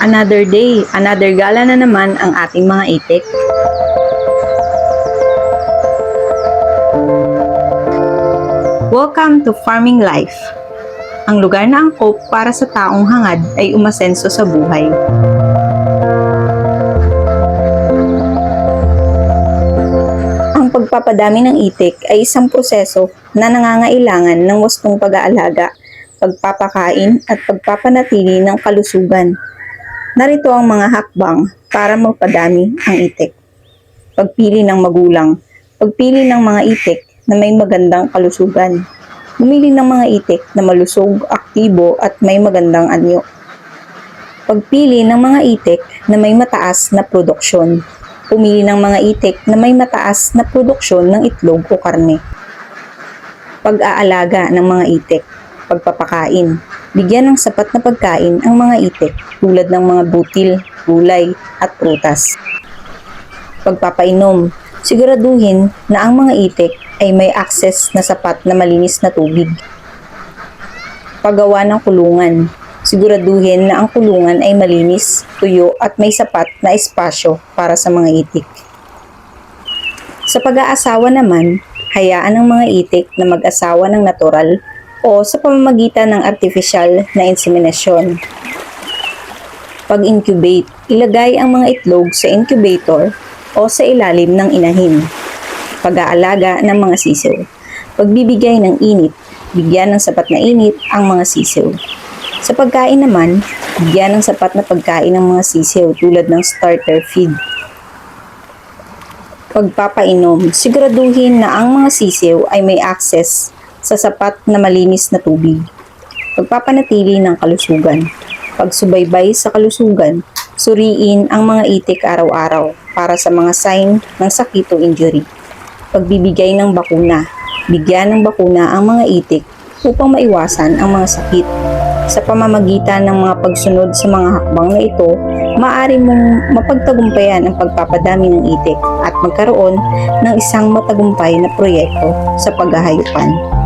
Another day, another gala na naman ang ating mga itik. Welcome to Farming Life. Ang lugar na angkop para sa taong hangad ay umasenso sa buhay. Ang pagpapadami ng itik ay isang proseso na nangangailangan ng wastong pag-aalaga, pagpapakain at pagpapanatili ng kalusugan. Narito ang mga hakbang para magpadami ang itik. Pagpili ng magulang. Pagpili ng mga itik na may magandang kalusugan. Bumili ng mga itik na malusog, aktibo at may magandang anyo. Pagpili ng mga itik na may mataas na produksyon. Pumili ng mga itik na may mataas na produksyon ng itlog o karne. Pag-aalaga ng mga itik. Pagpapakain. Bigyan ng sapat na pagkain ang mga itik tulad ng mga butil, gulay at prutas. Pagpapainom. Siguraduhin na ang mga itik ay may access na sapat na malinis na tubig. Paggawa ng kulungan. Siguraduhin na ang kulungan ay malinis, tuyo at may sapat na espasyo para sa mga itik. Sa pag-aasawa naman, hayaan ang mga itik na mag-asawa ng natural o sa pamamagitan ng artificial na inseminasyon. Pag-incubate, ilagay ang mga itlog sa incubator o sa ilalim ng inahin. Pag-aalaga ng mga sisiw. Pagbibigay ng init, bigyan ng sapat na init ang mga sisiw. Sa pagkain naman, bigyan ng sapat na pagkain ng mga sisiw tulad ng starter feed. Pagpapainom, siguraduhin na ang mga sisiw ay may access sa sapat na malinis na tubig. Pagpapanatili ng kalusugan. Pagsubaybay sa kalusugan, suriin ang mga itik araw-araw para sa mga sign ng sakit o injury. Pagbibigay ng bakuna. Bigyan ng bakuna ang mga itik upang maiwasan ang mga sakit. Sa pamamagitan ng mga pagsunod sa mga hakbang na ito, maaari mong mapagtagumpayan ang pagpapadami ng itik at magkaroon ng isang matagumpay na proyekto sa paghahayupan.